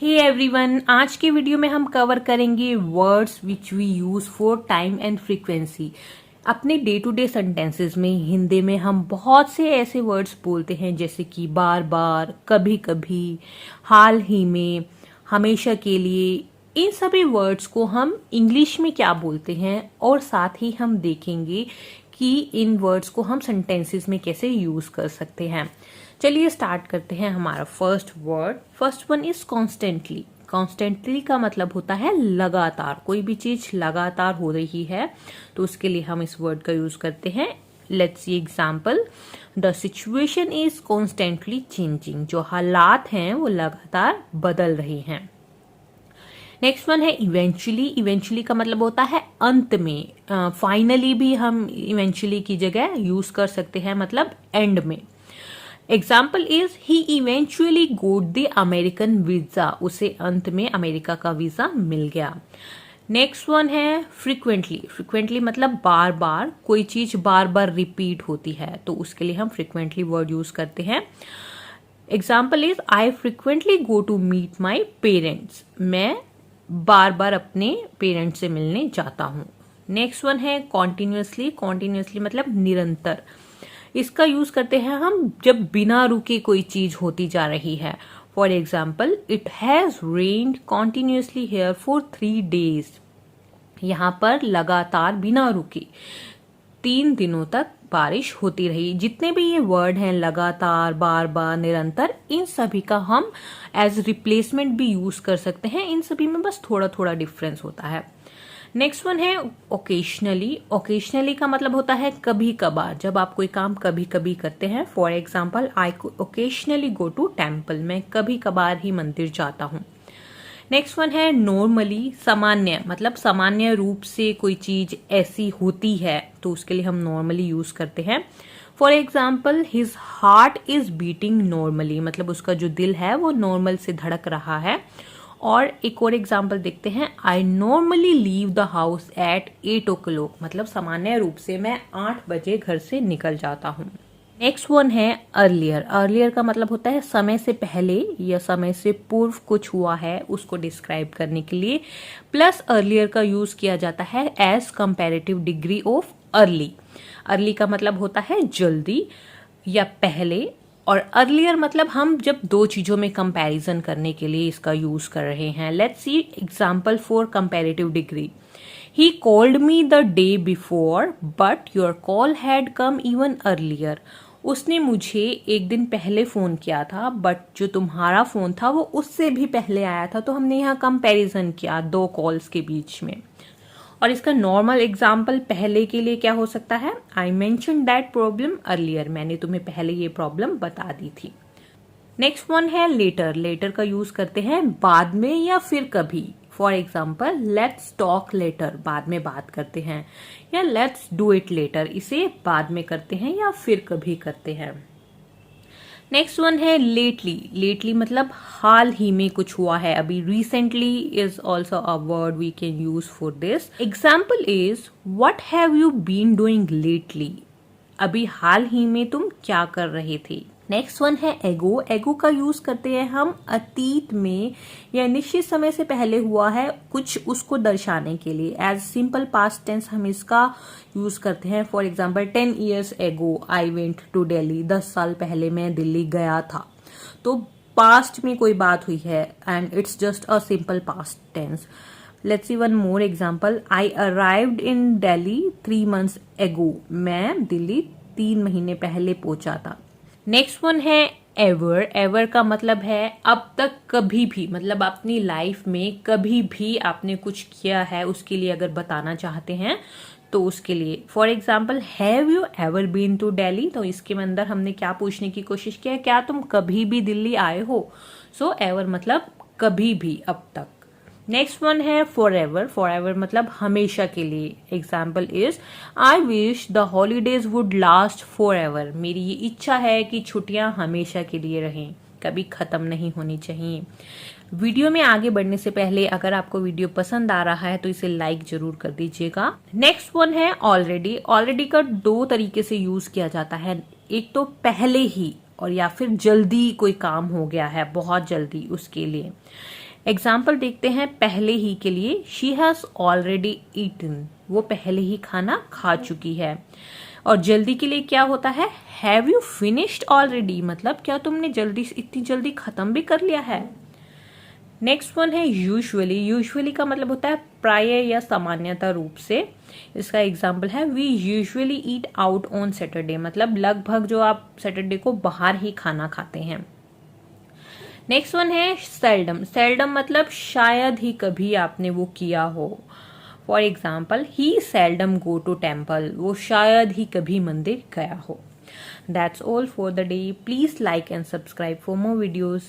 Hey everyone, आज के video में हम कवर करेंगे words which we use for time and frequency. अपने डे टू डे सेंटेंसेस में हिंदी में हम बहुत से ऐसे वर्ड्स बोलते हैं जैसे कि बार बार, कभी कभी, हाल ही में, हमेशा के लिए। इन सभी वर्ड्स को हम इंग्लिश में क्या बोलते हैं और साथ ही हम देखेंगे कि इन वर्ड्स को हम सेंटेंसेस में कैसे यूज कर सकते हैं। चलिए स्टार्ट करते हैं हमारा first word. First one is constantly. Constantly का मतलब होता है लगातार, कोई भी चीज लगातार हो रही है तो उसके लिए हम इस वर्ड का यूज करते हैं। Let's see example, the situation is constantly changing. जो हालात हैं वो लगातार बदल रहे हैं। नेक्स्ट वन है इवेंचुअली। इवेंचुअली का मतलब होता है अंत में। फाइनली भी हम इवेंचुअली की जगह यूज कर सकते हैं, मतलब एंड में। Example is he eventually goat the American visa. उसे अंत में अमेरिका का वीजा मिल गया। नेक्स्ट वन है फ्रीक्वेंटली। फ्रीक्वेंटली मतलब बार बार, कोई चीज बार बार रिपीट होती है तो उसके लिए हम फ्रीक्वेंटली वर्ड यूज करते हैं। Example is I frequently go to meet my parents. मैं बार बार अपने पेरेंट्स से मिलने जाता हूँ। नेक्स्ट वन है कॉन्टिन्यूसली। कॉन्टिन्यूसली मतलब निरंतर। इसका यूज करते हैं हम जब बिना रुके कोई चीज होती जा रही है। For example, it has rained continuously here for 3 days। यहाँ पर लगातार बिना रुके 3 दिनों तक बारिश होती रही। जितने भी ये वर्ड हैं, लगातार, बार बार, निरंतर, इन सभी का हम एज रिप्लेसमेंट भी यूज कर सकते हैं। इन सभी में बस थोड़ा थोड़ा डिफरेंस होता है। नेक्स्ट वन है ओकेशनली। ओकेशनली का मतलब होता है कभी कभार, जब आप कोई काम कभी कभी करते हैं। For example, I occasionally go to temple. मैं कभी कभार ही मंदिर जाता हूँ। नेक्स्ट वन है नॉर्मली। सामान्य मतलब सामान्य रूप से कोई चीज ऐसी होती है तो उसके लिए हम नॉर्मली यूज करते हैं। For example, his heart is beating normally. मतलब उसका जो दिल है वो नॉर्मल से धड़क रहा है। और एक और एग्जाम्पल देखते हैं, I normally leave the house at 8 o'clock। मतलब सामान्य रूप से मैं 8 बजे घर से निकल जाता हूँ। नेक्स्ट वन है अर्लियर। अर्लियर का मतलब होता है समय से पहले या समय से पूर्व कुछ हुआ है उसको डिस्क्राइब करने के लिए। प्लस अर्लियर का यूज किया जाता है as comparative degree of early. Early का मतलब होता है जल्दी या पहले, और अर्लियर मतलब हम जब दो चीजों में कंपैरिजन करने के लिए इसका यूज कर रहे हैं। Let's see example for comparative degree. He called me the day before but your call had come even earlier. उसने मुझे एक दिन पहले फोन किया था बट जो तुम्हारा फोन था वो उससे भी पहले आया था। तो हमने यहाँ कंपैरिजन किया दो कॉल्स के बीच में। और इसका नॉर्मल एग्जाम्पल पहले के लिए क्या हो सकता है, I mention that problem earlier. मैंने तुम्हें पहले ये प्रॉब्लम बता दी थी। नेक्स्ट वन है लेटर। लेटर का यूज करते हैं बाद में या फिर कभी। For example, let's talk later, बाद में बात करते हैं, या लेट्स डू इट लेटर, इसे बाद में करते हैं या फिर कभी करते हैं। नेक्स्ट वन है लेटली। लेटली मतलब हाल ही में कुछ हुआ है, अभी। Recently is also a word we can use for this. Example is what have you been doing lately. अभी हाल ही में तुम क्या कर रहे थे। नेक्स्ट वन है एगो। एगो का यूज करते हैं हम अतीत में या निश्चित समय से पहले हुआ है कुछ, उसको दर्शाने के लिए। एज सिंपल पास्ट टेंस हम इसका यूज करते हैं। For example, 10 years ago I went to Delhi. 10 साल पहले मैं दिल्ली गया था। तो पास्ट में कोई बात हुई है and it's just a simple past tense. Let's see one more example, I arrived in Delhi 3 months ago। मैं दिल्ली 3 महीने पहले पहुंचा था। नेक्स्ट वन है एवर। एवर का मतलब है अब तक, कभी भी, मतलब अपनी लाइफ में कभी भी आपने कुछ किया है उसके लिए अगर बताना चाहते हैं तो उसके लिए। For example, have you ever been to Delhi. तो इसके अंदर हमने क्या पूछने की कोशिश किया, क्या तुम कभी भी दिल्ली आए हो। सो एवर मतलब कभी भी, अब तक। नेक्स्ट वन है फॉर एवर। फॉर एवर मतलब हमेशा के लिए। Example is I wish the holidays would last for ever. मेरी ये इच्छा है कि छुट्टियां हमेशा के लिए रहें, कभी खत्म नहीं होनी चाहिए। वीडियो में आगे बढ़ने से पहले अगर आपको वीडियो पसंद आ रहा है तो इसे लाइक जरूर कर दीजिएगा। नेक्स्ट वन है ऑलरेडी। ऑलरेडी का 2 तरीके से यूज किया जाता है। एक तो पहले ही, और या फिर जल्दी कोई काम हो गया है, बहुत जल्दी, उसके लिए। एग्जाम्पल देखते हैं पहले ही के लिए। शी हैज ऑलरेडी ईटन, वो पहले ही खाना खा चुकी है। और जल्दी के लिए क्या होता है, हैव यू फिनिश्ड ऑलरेडी, मतलब क्या तुमने इतनी जल्दी खत्म भी कर लिया है। नेक्स्ट वन है यूजुअली। यूजुअली का मतलब होता है प्राय या सामान्यता रूप से। इसका एग्जाम्पल है we usually eat out on Saturday, मतलब लगभग जो आप सैटरडे को बाहर ही खाना खाते हैं। नेक्स्ट वन है सेल्डम। सेल्डम मतलब शायद ही कभी आपने वो किया हो। For example he seldom go to temple, वो शायद ही कभी मंदिर गया हो। That's all for the day. Please like and subscribe for more videos.